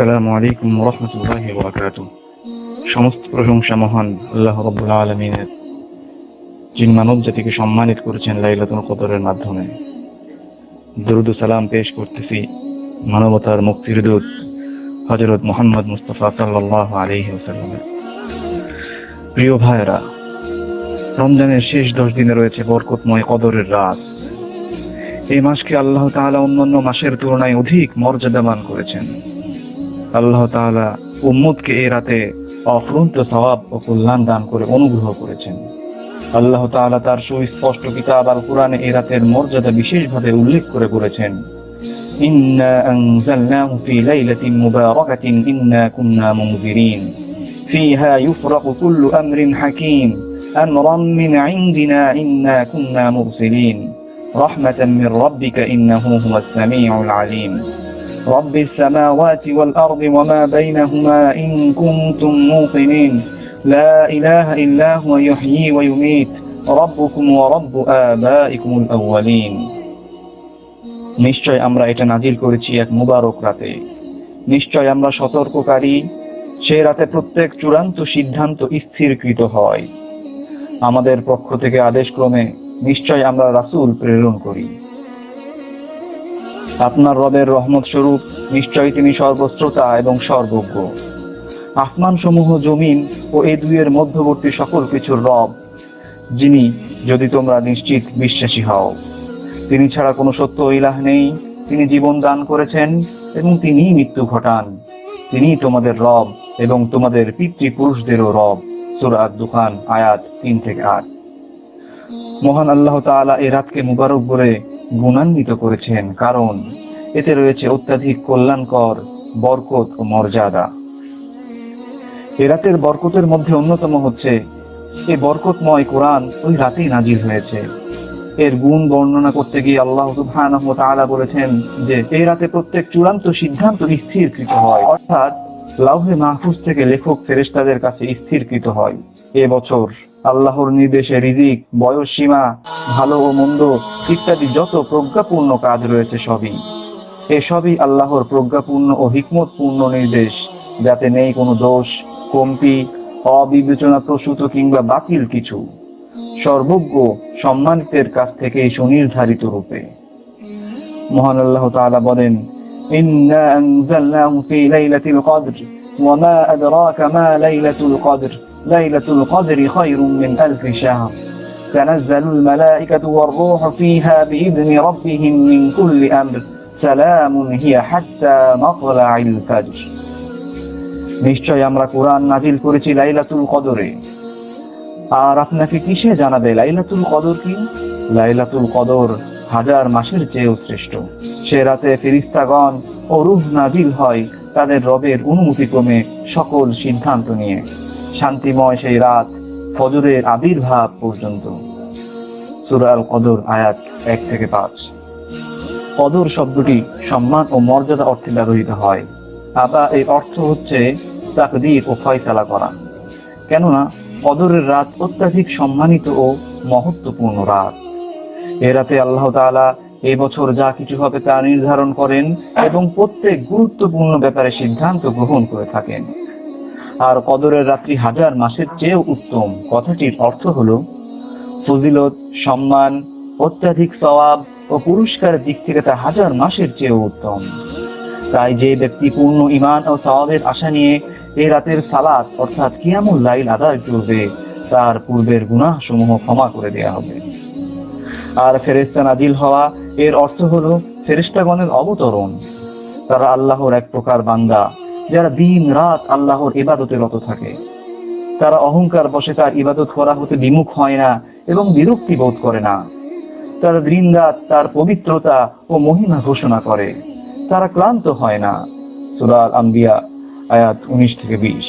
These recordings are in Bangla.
আসসালামু আলাইকুম ওয়া রাহমাতুল্লাহি ওয়া বারাকাতুহু। সমস্ত প্রশংসা মহান আল্লাহ রাব্বুল আলামিনের, যিনি মানব জাতিকে সম্মানিত করেছেন লাইলাতুল কদরের মাধ্যমে। দরুদ ও সালাম পেশ করতেছি মানবতার মুক্তির দূত হযরত মুহাম্মদ মুস্তাফা সাল্লাল্লাহু আলাইহি ওয়াসাল্লামের। প্রিয় ভাইরা, রমজানের শেষ 10 দিনে রয়েছে বরকতময় কদরের রাত। এই মাসকে আল্লাহ তাআলা অন্যান্য মাসের তুলনায় অধিক মর্যাদাবান করেছেন। আল্লাহ তাআলা উম্মতকে এই রাতে অফুরন্ত সওয়াব ও কল্যাণ দান করে অনুগ্রহ করেছেন। আল্লাহ তাআলা তার সুস্পষ্ট কিতাব আল কুরআনে এই রাতের মর্যাদা বিশেষভাবে উল্লেখ করে বলেছেন, ইন্না আনজালনাহু ফি লাইলাতিন মুবারাকাতিন ইন্না কুন্না মুনজিরিন ফিহা ইউফরাকু কুল্লু আমরিন হাকীম আমরান মিন ইনদিনা ইন্না কুন্না মুরসিলিন রাহমাতাম মির রাব্বিকা ইন্নাহু হুয়াস সামিউল আলীম رب السماوات والأرض وما بينهما إن كنتم موقنين لا إله إلا هو يحيي ويميت ربكم ورب آبائكم الأولين। নিশ্চয় আমরা এটা নাজিল করেছি এক মুবারক রাতে। নিশ্চয় আমরা সতর্ককারী। সে রাতে প্রত্যেক চূড়ান্ত সিদ্ধান্ত স্থিরকৃত হয়। আমাদের পক্ষ থেকে আদেশক্রমে নিশ্চয় আমরা রাসূল প্রেরণ করি। আপনার রবের রহমত স্বরূপ নিশ্চয়ই তিনি সর্বশ্রোতা এবং সর্বজ্ঞ। আসমান সমূহ, জমিন ও এই দুইয়ের মধ্যবর্তী সকল কিছুর রব, যিনি, যদি তোমরা নিশ্চিত বিশ্বাসী হও, তিনি ছাড়া কোনো সত্য ইলাহ নেই। তিনি জীবন দান করেছেন এবং তিনিই মৃত্যু ঘটান। তিনিই তোমাদের রব এবং তোমাদের পিতৃপুরুষদেরও রব। সূরা আদ-দুখান আয়াত 3-8। মহান আল্লাহ তাআলা এই রাতকে মুবারক বলে গুণান্বিত করেছেন, কারণ এতে রয়েছে অত্যাধিক কল্যাণকর বরকত ও মর্যাদা। এ রাতের বরকতের মধ্যে অন্যতম হচ্ছে, এই বরকতময় কোরআন ওই রাতেই নাজিল হয়েছে। এর গুণ বর্ণনা করতে গিয়ে আল্লাহ সুবহানাহু ওয়া তাআলা বলেছেন যে এই রাতে প্রত্যেক চূড়ান্ত সিদ্ধান্ত স্থিরকৃত হয়, অর্থাৎ লাউহে মাহফুজ থেকে লেখক ফেরেশতাদের কাছে স্থিরকৃত হয়। এ বছর আল্লাহর নির্দেশে রিজিক, বয়স সীমা, ভালো ও মন্দ ইত্যাদি যত প্রজ্ঞাপূর্ণ কাজ রয়েছে এসবই আল্লাহর প্রজ্ঞাপূর্ণ ও হিকমতপূর্ণ নির্দেশ, যাতে নেই কোনো দোষ, কমতি, অবিবেচনা প্রসূত কিংবা বাতিল কিছু। সর্বজ্ঞ সম্মানিতের কাছ থেকে সুনির্ধারিত রূপে। মহান আল্লাহ তাআলা বলেন, ইন্না আনজালনাহু ফি লাইলাতিল কদর ওয়া মা আদরাকা মা লাইলাতুল কদর লাইলাতুল কদরি খায়রুম মিন আলফি শাহর তানাজ্জালুল মালায়েকাতু ওয়ার রূহু ফিহা বিইذনি রাব্বিহিম মিন কুল্লি আমর সালামুন হিয়া হাত্তা মাতলাইল ফাজর। নিশ্চয় আমরা কোরআন নাজিল করেছি লাইলাতুল কদরে। আর আপনাকে কিসে জানাবে লাইলাতুল কদর কি? লাইলাতুল কদর 1000 মাসের চেয়েও শ্রেষ্ঠ। সে রাতে ফেরেশতাগণ ও রূহ নাজিল হয় তাদের রবের অনুমতিক্রমে সকল সিদ্ধান্ত নিয়ে। শান্তিময় সেই রাত ফজরের আবির্ভাব পর্যন্ত। সূরা আল কদর আয়াত 1-5। কদর শব্দটি সম্মান ও মর্যাদা অর্থে ব্যবহৃত হয়। আবার এর অর্থ হচ্ছে তাকদীর ও ফয়সালা করা। কেননা কদরের রাত অত্যাধিক সম্মানিত ও মহত্বপূর্ণ রাত। এ রাতে আল্লাহ তাআলা এই বছর যা কিছু হবে তা নির্ধারণ করেন এবং প্রত্যেক গুরুত্বপূর্ণ ব্যাপারে সিদ্ধান্ত গ্রহণ করে থাকেন। আর কদরের রাত্রি 1000 মাসের চেয়েও উত্তম কথাটির অর্থ হলো ফজিলত, সম্মান, অত্যাধিক সওয়াব ও পুরস্কারের দিক থেকে তা 1000 মাসের চেয়েও উত্তম। তাই যে ব্যক্তি পূর্ণ ঈমান ও সওয়াবের আশা নিয়ে এই রাতের সালাত অর্থাৎ কিয়ামুল লাইল আদায় করবে, তার পূর্বের গুনাহ সমূহ ক্ষমা করে দেয়া হবে। আর ফেরেশতা নাজিল হওয়া এর অর্থ হলো ফেরেশতাগণের অবতরণ। তারা আল্লাহর এক প্রকার বান্দা, যারা দিন রাত আল্লাহর ইবাদতে রত থাকে। তারা অহংকার বশে তার ইবাদত করা হতে বিমুখ হয় না এবং বিরক্তি বোধ করে না। তারা দিন রাত তার পবিত্রতা ও মহিমা ঘোষণা করে। তারা ক্লান্ত হয় না। সূরা আল আম্বিয়া আয়াত 19-20।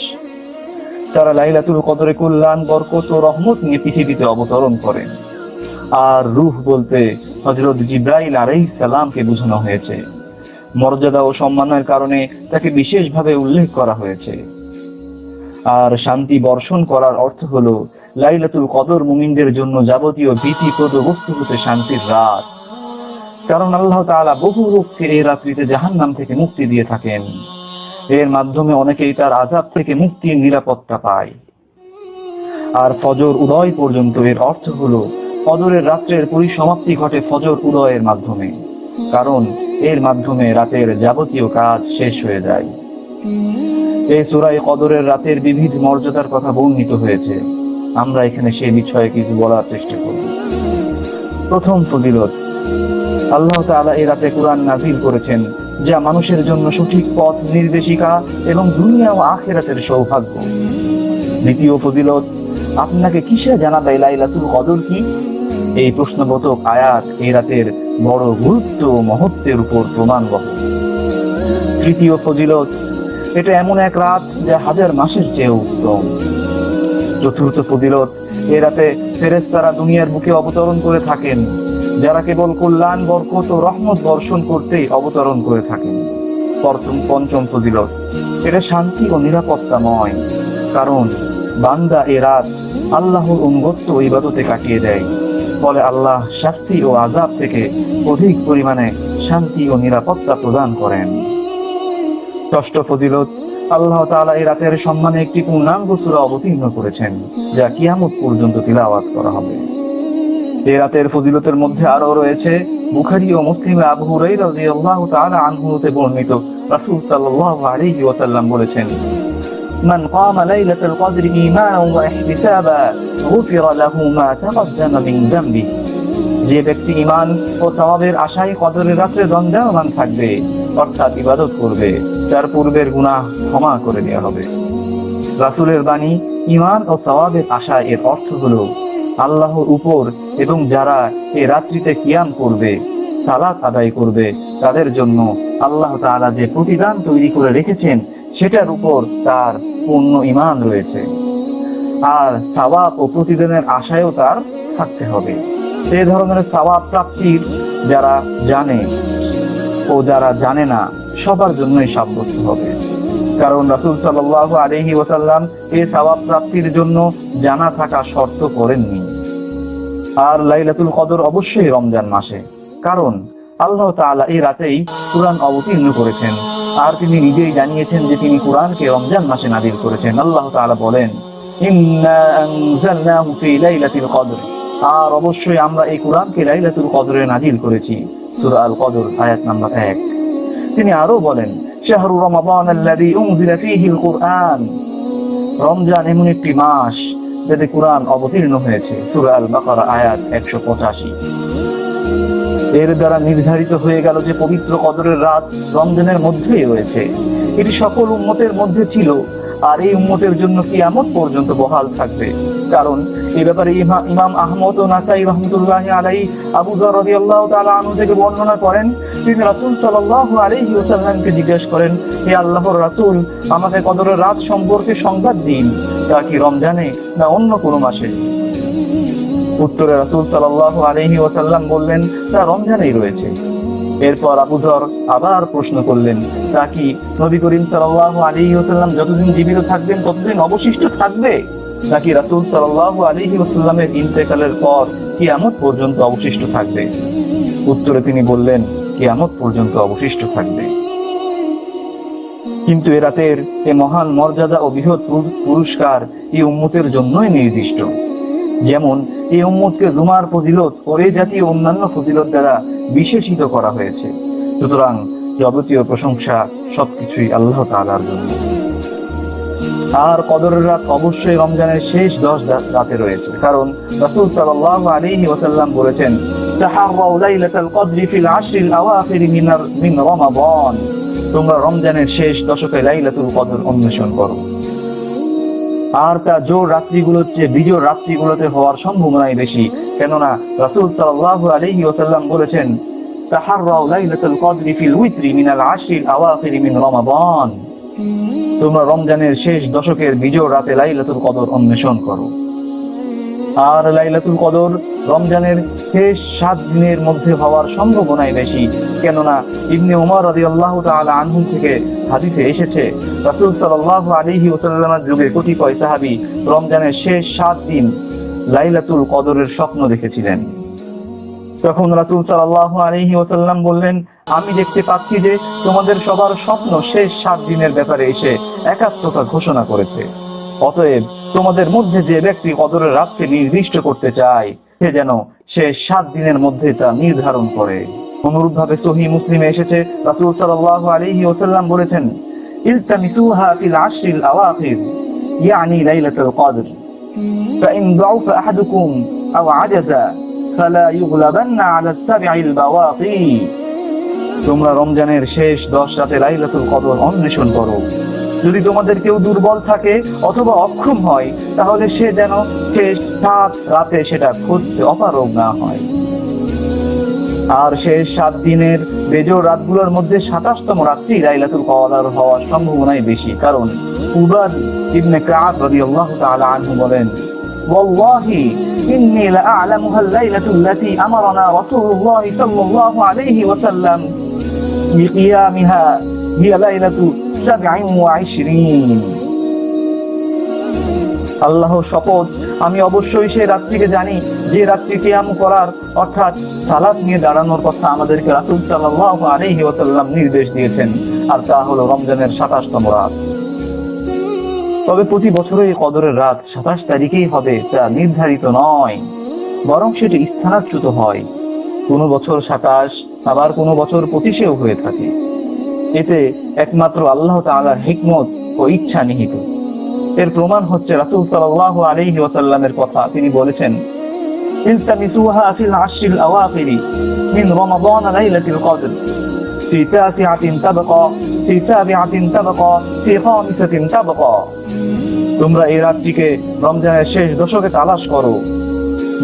তারা লাইলাতুল কদরে কল্যাণ, বরকত ও রহমত নিয়ে পৃথিবীতে অবতরণ করেন। আর রূহ বলতে হযরত জিবরাইল আলাইহিস সালামকে বোঝানো হয়েছে। মর্যাদা ও সম্মানের কারণে তাকে বিশেষভাবে উল্লেখ করা হয়েছে। আর শান্তি বর্ষণ করার অর্থ হলো লাইলাতুল কদর মুমিনদের জন্য যাবতীয় ভীতিপ্রদ বস্তু হতে শান্তির রাত। কারণ আল্লাহ তাআলা বহু লোককে এই রাত্রিতে জাহান্নাম থেকে মুক্তি দিয়ে থাকেন। এর মাধ্যমে অনেকেই তার আযাব থেকে মুক্তির নিরাপত্তা পায়। আর ফজর উদয় পর্যন্ত এর অর্থ হলো কদরের রাত্রের পরিসমাপ্তি ঘটে ফজর উদয়ের মাধ্যমে, কারণ এর মাধ্যমে রাতের যাবতীয় কাজ শেষ হয়ে যায়। এই সূরায় কদরের রাতের বিবিধ মর্যাদার কথা বর্ণিত হয়েছে। আমরা এখানে সেই বিষয়ে কিছু বলার চেষ্টা করব। প্রথম ফজিলত, আল্লাহ তাআলা এই রাতে কুরআন নাযিল করেছেন, যা মানুষের জন্য সঠিক পথ নির্দেশিকা এবং দুনিয়া ও আখিরাতের সৌভাগ্য। দ্বিতীয় ফজিলত, আপনাকে কিসে জানাবে লাইলাতুল কদর কি? এই প্রশ্নবোধক আয়াত এই রাতের বড় গুরুত্ব ও মহত্বের উপর প্রমাণবহ। তৃতীয় ফজিলত, এটা এমন এক রাত যা হাজার মাসের চেয়ে উত্তম। চতুর্থ ফজিলত, এ রাতে ফেরেশতারা দুনিয়ার বুকে অবতরণ করে থাকেন, যারা কেবল কল্যাণ, বরকত ও রহমত বর্ষণ করতেই অবতরণ করে থাকেন। পঞ্চম ফজিলত, এটা শান্তি ও নিরাপত্তাময়, কারণ বান্দা এ রাত আল্লাহর অনুগত্য ও ইবাদতে কাটিয়ে দেয়, ফলে আল্লাহ শাস্তি ও আযাব থেকে অধিক পরিমাণে শান্তি ও নিরাপত্তা প্রদান করেন। ষষ্ঠ ফজিলত, আল্লাহ তাআলা এই রাতের সম্মানে একটি পূর্ণাঙ্গ সূরা অবতীর্ণ করেছেন, যা কিয়ামত পর্যন্ত তিলাওয়াত করা হবে। এই রাতের ফজিলতের মধ্যে আরো রয়েছে বুখারী ও মুসলিমে আবু হুরায়রা রাদিয়াল্লাহু তাআলা আনহু হতে বর্ণিত, রাসূল সাল্লাল্লাহু আলাইহি ওয়াসাল্লাম বলেছেন, মান কামা লাইলাতুল কদর ঈমানান ওয়া ইহতিসাবা গুফিরা লাহু মা তাকদ্দামা মিন যামবি। যে ব্যক্তি ঈমান ও সওয়াবের আশায় কদরের রাতে দণ্ডায়মান থাকবে, অর্থাৎ ইবাদত করবে, তার পূর্বের গুনাহ ক্ষমা করে দেওয়া হবে। রাসূলের বাণী ঈমান ও সওয়াবের আশায় এর অর্থ হলো আল্লাহর উপর এবং যারা এই রাত্রিতে কিয়াম করবে, সালাত আদায় করবে, তাদের জন্য আল্লাহ তাআলা যে প্রতিদান তৈরি করে রেখেছেন সেটার উপর তার পূর্ণ ঈমান রয়েছে, আর সওয়াব ও প্রতিদানের আশায়ও তার থাকতে হবে। এই ধরনের সওয়াব প্রাপ্তির যারা জানে ও যারা জানে না সবার জন্যই সাব্যস্ত হবে, কারণ রাসূল সাল্লাল্লাহু আলাইহি ওয়াসাল্লাম এই সওয়াব প্রাপ্তির জন্য জানা থাকা শর্ত করেননি। আর লাইলাতুল কদর অবশ্যই রমজান মাসে, কারণ আল্লাহ তাআলা এই রাতেই কুরআন অবতীর্ণ করেছেন, আর তিনি নিজেই জানিয়েছেন যে তিনি কুরআনকে রমজান মাসে নাযিল করেছেন। আল্লাহ তাআলা বলেন, ইন্না আনজালনাহু ফি লাইলাতিল কদর, আর অবশ্যই আমরা এই কুরআনকে লাইলাতুল কদরে নাযিল করেছি। সূরা আল কদর আয়াত নাম্বার 1। তিনি আরো বলেন, শাহরু রমাদান আল্লাযী উনজিলা ফীহিল কুরআন, রমজান এমন একটি মাস যাতে কুরআন অবতীর্ণ হয়েছে। সূরা আল বাকারা আয়াত 185। এর দ্বারা নির্ধারিত হয়ে গেল যে পবিত্র কদরের রাত রমজানের মধ্যেই রয়েছে। এটি সকল উম্মতের মধ্যে ছিল, আর এই উম্মতের জন্য কিয়ামত পর্যন্ত বহাল থাকবে। কারণ এই ব্যাপারে ইমাম আহমদ ও নাসাই রাহমাতুল্লাহি আলাইহি আবু যর রাদিয়াল্লাহু তাআলা আনহু থেকে বর্ণনা করেন, তিনি রাসূল সাল্লাল্লাহু আলাইহি ওয়াসাল্লামকে জিজ্ঞেস করেন, হে আল্লাহর রাসূল, আমাকে কদরের রাত সম্পর্কে সংবাদ দিন, তা কি রমজানে না অন্য কোনো মাসে? উত্তরে রাসূল সাল্লাল্লাহু আলাইহি ওয়াসাল্লাম বললেন, তা রমজানেই রয়েছে। এরপর আবু যর আবার প্রশ্ন করলেন, তা কি নবী করিম সাল্লাল্লাহু আলাইহি ওয়াসাল্লাম যতদিন জীবিত থাকবেন ততদিন অবশিষ্ট থাকবে, নাকি রাসূল সাল্লাল্লাহু আলাইহি ওয়াসাল্লামের ইন্তেকালের পর কিয়ামত পর্যন্ত অবশিষ্ট থাকবে? উত্তরে তিনি বললেন, কিয়ামত পর্যন্ত অবশিষ্ট থাকবে। কিন্তু এ রাতের এই মহান মর্যাদা ও বৃহৎ পুরস্কার এই উম্মতের জন্যই নির্দিষ্ট। যেমন এই উম্মতকে জুমার ফজিলত ও এই জাতীয় অন্যান্য ফজিলত দ্বারা বিশেষিত করা হয়েছে। সুতরাং যাবতীয় প্রশংসা সবকিছুই আল্লাহ তাআলার জন্য। আর কদরের রাত অবশ্যই রমজানের শেষ 10 রাতে রয়েছে, কারণ রাসূল সাল্লাল্লাহু আলাইহি ওয়াসাল্লাম বলেছেন, তাহাররাউ লাইলাতুল কদরি ফিল আশরিল আওয়াখির মিন রমাদান, তোমরা রমজানের শেষ দশকে লাইলাতুল কদর অন্বেষণ করো। আর তা জোর রাত্রিগুলোর চেয়ে বিজোড় রাত্রিগুলোতে হওয়ার সম্ভাবনাই বেশি, কেননা রাসূল সাল্লাল্লাহু আলাইহি ওয়াসাল্লাম বলেছেন, তাহাররাউ লাইলাতুল কদরি ফিল উইত্রি মিনাল আশরিল আওয়াখির মিন রমাদান, তোমরা রমজানের শেষ দশকের বিজোড় রাতে লাইলাতুল কদর অন্বেষণ করো। আর লাইলাতুল কদর রমজানের শেষ 7 দিনের মধ্যে হওয়ার সম্ভাবনাই বেশি, কেননা ইবনে উমর রাদিয়াল্লাহু তাআলা আনহু থেকে হাদিসে এসেছে, রাসূল সাল্লাল্লাহু আলাইহি ওয়াসাল্লামের যুগে কতিপয় সাহাবী রমজানের শেষ 7 দিন লাইলাতুল কদরের স্বপ্ন দেখেছিলেন। তখন রাসূল সাল্লাল্লাহু আলাইহি ওয়াসাল্লাম বললেন, আমি দেখতে পাচ্ছি যে তোমাদের সবার স্বপ্ন শেষ 7 দিনের ব্যাপারে এসে একাত্মতা ঘোষণা করেছে। অতএব তোমাদের মধ্যে যে ব্যক্তি কদরের রাতকে নির্দিষ্ট করতে চায় সে যেন শেষ 7 দিনের মধ্যে তা নির্ধারণ করে। অনুরূপভাবে সহিহ মুসলিমে এসেছে, রাসূল সাল্লাল্লাহু আলাইহি ওয়াসাল্লাম বলেছেন, ইলতামিসুহা ফিল আশরিল আওয়াখির ইয়ানি লাইলাতুল কদর ফাইন দাউফা আহাদুকুম আও আজাজা ফালা ইউগলাবান্না আলা সাবঈল বাওয়াকি। তোমরা রমজানের শেষ 10 রাতে লাইলাতুল কদর অন্বেষণ করো। যদি তোমাদের কেউ দুর্বল থাকে অথবা অক্ষম হয় তাহলে সে যেন শেষ 7 রাতে সেটা খুঁজতে অপারগ না হয়। আর শেষ 7 দিনের বেজোড় রাতগুলোর মধ্যে 27তম রাত্রি লাইলাতুল কদর হওয়ার সম্ভাবনাই বেশি। কারণ উবাদ ইবনে কাব রাদিয়াল্লাহু তাআলা আনহু বলেন, ওয়াল্লাহি ইন্নী লাআলামুহা আল-লাইলাতুল্লাতী আমারানা রাসূলুল্লাহ সাল্লাল্লাহু আলাইহি ওয়াসাল্লাম বিকিয়ামিহা হিয়া লাইলাতু 27। আল্লাহর শপথ, আমি অবশ্যই সেই রাত্রিকে জানি যে রাত্রি কিয়াম করার অর্থাৎ সালাত নিয়ে দাঁড়ানোর কথা আমাদেরকে রাসূল সাল্লাল্লাহু আলাইহি ওয়াসাল্লাম নির্দেশ দিয়েছেন, আর তা হলো রমজানের 27তম রাত। তবে প্রতি বছরই কদরের রাত 27 তারিখেই হবে তা নির্ধারিত নয়, বরং সেটি স্থানাচ্যুত হয়। কোনো বছর 27, আবার কোনো বছর 25-এও হয়ে থাকে। এতে একমাত্র আল্লাহ তাআলার হিকমত ও ইচ্ছা নিহিত। এর প্রমাণ হচ্ছে রাসূল সাল্লাল্লাহু আলাইহি ওয়াসাল্লামের কথা। তিনি বলেছেন, ইলতামিসুহা ফিল আশরিল আওয়াখিরি মিন রমাদান লাইলাতুল কদর ফি তাসিআতিন তাবকা ফি সাবিআতিন তাবকা ফি খামিসাতিন তাবকা। তোমরা এই রাতটিকে রমজানের শেষ দশকে তালাশ করো।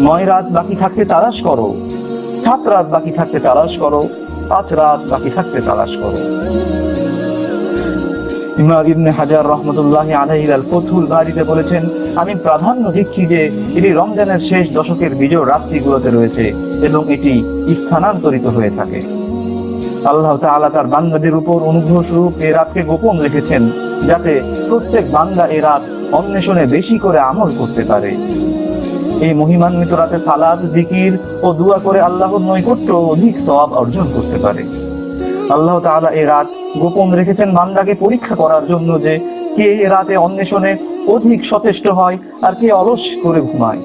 9 রাত বাকি থাকতে তালাশ করো, 7 রাত বাকি থাকতে তালাশ করো, 5 রাত বাকি থাকতে তালাশ করো। ইমাম ইবনে হাজার রাহমাতুল্লাহি আলাইহি আল-ফাথুল বারীতে বলেছেন, আমি প্রাধান্য দিচ্ছি যে এটি রমজানের শেষ দশকের বিজোড় রাত্রিগুলোতে রয়েছে এবং এটি স্থানান্তরিত হয়ে থাকে। আল্লাহ তাআলা তার বান্দাদের উপর অনুগ্রহ স্বরূপ এই রাতকে গোপন রেখেছেন, যাতে প্রত্যেক বান্দা এই রাত অন্বেষণে বেশি করে আমল করতে পারে। এই মহিমান্বিত রাতে সালাত, জিকির ও দুআ করে আল্লাহর নৈকট্য অধিক সওয়াব অর্জন করতে পারে। আল্লাহ তাআলা এই রাত গোপন রেখেছেন বান্দাকে পরীক্ষা করার জন্য, যে কে এই রাতে অন্বেষণে অধিক সচেষ্ট হয় আর কে অলস করে ঘুমায়।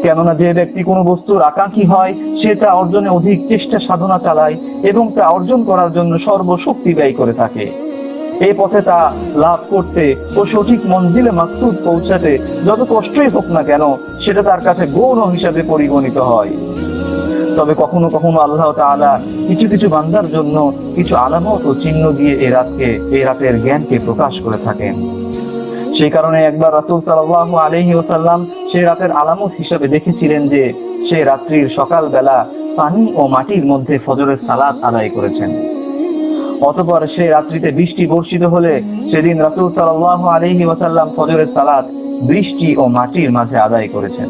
কেননা যে ব্যক্তি কোনো বস্তুর আকাঙ্ক্ষী হয় সে তা অর্জনে অধিক চেষ্টা সাধনা চালায় এবং তা অর্জন করার জন্য সর্বশক্তি ব্যয় করে থাকে। এই পথে তা লাভ করতে ও সঠিক মঞ্জিলে মাকসুদ পৌঁছাতে যত কষ্টই হোক না কেন সেটা তার কাছে গৌণ হিসাবে পরিগণিত হয়। তবে কখনো কখনো আল্লাহ তাআলা কিছু কিছু বান্দার জন্য কিছু আলামত ও চিহ্ন দিয়ে এই রাতের জ্ঞানকে প্রকাশ করে থাকেন। সেই কারণে একবার রাসূল সাল্লাল্লাহু আলাইহি ওয়াসাল্লাম সেই রাতের আলামত হিসেবে দেখেছিলেন যে সেই রাত্রির সকাল বেলা পানি ও মাটির মধ্যে ফজরের সালাত আদায় করেছেন। অতঃপর সেই রাত্রিতে বৃষ্টি বর্ষিত হলে সেদিন রাসূল সাল্লাল্লাহু আলাইহি ওয়াসাল্লাম ফজরের সালাত বৃষ্টি ও মাটির মাঝে আদায় করেছেন।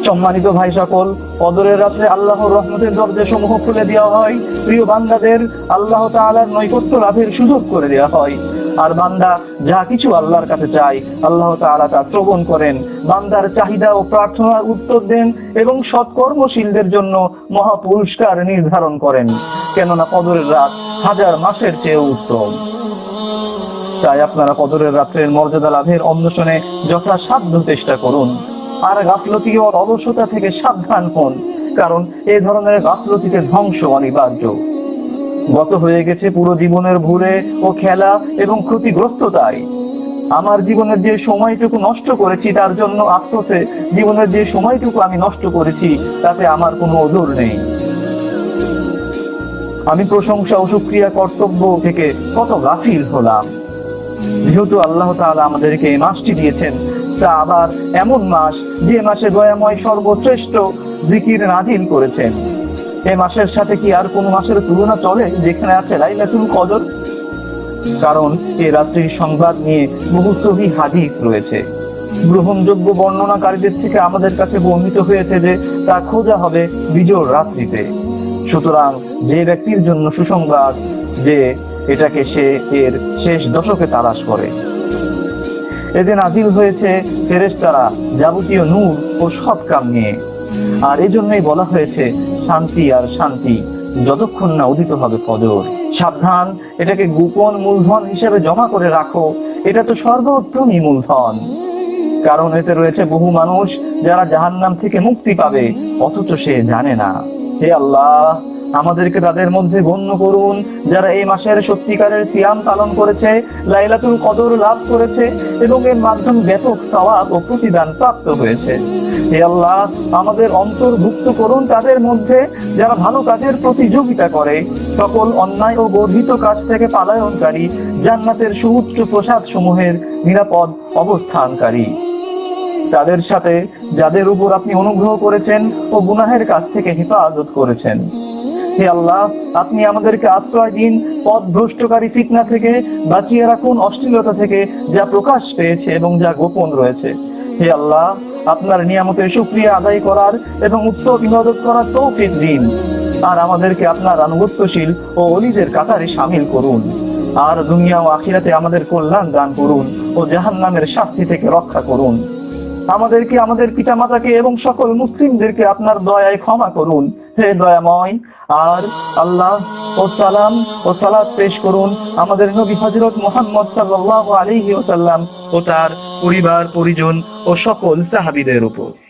সম্মানিত ভাই সকল, কদরের রাতে আল্লাহর রহমতের দরজা সমূহ খুলে দেওয়া হয়, প্রিয় বান্দাদের আল্লাহ তাআলার নৈকট্য লাভের সুযোগ করে দেওয়া হয়। আর বান্দা যা কিছু আল্লাহর কাছে চায় আল্লাহ তাআলা তা শ্রবণ করেন, বান্দার চাহিদা ও প্রার্থনার উত্তর দেন এবং সৎকর্মশীলদের জন্য মহা পুরস্কার নির্ধারণ করেন। কেননা কদরের রাত 1000 মাসের চেয়েও উত্তম। তাই আপনারা কদরের রাতের মর্যাদা লাভের অন্বেষণে যথাসাধ্য চেষ্টা করুন। আর গাফলতি ও অলসতা থেকে সাবধান হন, কারণ এই ধরনের গাফলতিতে ধ্বংস অনিবার্য। গত হয়ে গেছে পুরো জীবনের ভুলে ও খেলা এবং ক্ষতিগ্রস্ততায়। আমার জীবনের যে সময়টুকু নষ্ট করেছি তার জন্য আফসোসে জীবনের যে সময়টুকু আমি নষ্ট করেছি তাতে আমার কোনো ওজর নেই। আমি প্রশংসা ও শুকরিয়া কর্তব্য থেকে কত গাফিল হলাম। যেহেতু আল্লাহ তাআলা আমাদেরকে এই মাসটি দিয়েছেন, তা আবার এমন মাস যে মাসে দয়াময় সর্বশ্রেষ্ঠ জিকির নাযিল করেছেন। এই মাসের সাথে কি আর কোন মাসের তুলনা চলে যেখানে আছে লাইলাতুল কদর? কারণ এই রাত্রির সংবাদ নিয়ে বহু সহিহ হাদিস রয়েছে। গ্রহণযোগ্য বর্ণনাকারীদের থেকে আমাদের কাছে বর্ণিত হয়েছে যে তা খোঁজা হবে বিজোড় রাত্রিতে। সুতরাং যে ব্যক্তির জন্য সুসংবাদ যে এটাকে সে এর শেষ দশকে তালাশ করে। এতে নাযিল হয়েছে ফেরেশতারা যাবতীয় নূর ও সৎ কাম নিয়ে। আর এজন্যই বলা হয়েছে শান্তি আর শান্তি যতক্ষণ না উদিত হবে ফজর। সাবধান, এটাকে গোপন মূলধন হিসেবে জমা করে রাখো, এটা তো সর্বোত্তমই মূলধন। কারণ এতে রয়েছে বহু মানুষ যারা জাহান্নাম থেকে মুক্তি পাবে, অথচ সে জানে না। হে আল্লাহ, আমাদেরকে তাদের মধ্যে গণ্য করুন যারা এই মাসের সত্যিকারের সিয়াম পালন করেছে, লাইলাতুল কদর লাভ করেছে এবং এর মাধ্যমে ব্যাপক সওয়াব ও প্রতিদান প্রাপ্ত হয়েছে। হে আল্লাহ, আমাদের অন্তর্ভুক্ত করুন তাদের মধ্যে যারা ভালো কাজের প্রতিযোগিতা করে, সকল অন্যায় ও গর্হিত কাজ থেকে পালায়নকারী, জান্নাতের সুউচ্চ প্রসাদ সমূহের নিরাপদ অবস্থানকারী। তাদের সাথে যাদের উপর আপনি অনুগ্রহ করেছেন ও গুনাহের কাছ থেকে হেফাজত করেছেন। হে আল্লাহ, আপনি আমাদেরকে আশ্রয় দিন পথভ্রষ্টকারী ফিতনা থেকে, বাঁচিয়ে রাখুন অশ্লীলতা থেকে যা প্রকাশ পেয়েছে এবং যা গোপন রয়েছে। হে আল্লাহ, আপনার নিয়ামতের শুকরিয়া আদায় করার এবং উত্তম ইবাদত করার তৌফিক দিন। আর আমাদেরকে আপনার আনুগত্যশীল ও ওলিদের কাতারে শামিল করুন। আর দুনিয়া ও আখিরাতে আমাদের কল্যাণ দান করুন ও জাহান্নামের শাস্তি থেকে রক্ষা করুন। আমাদেরকে, আমাদের পিতামাতাকে এবং সকল মুসলিমদেরকে আপনার দয়ায় ক্ষমা করুন, হে দয়াময়। আর আল্লাহ ও সালাম ও সালাত পেশ করুন আমাদের নবী হযরত মুহাম্মদ সাল্লাল্লাহু আলাইহি ওয়াসাল্লাম ও তার পরিবার পরিজন ও সকল সাহাবীদের উপর।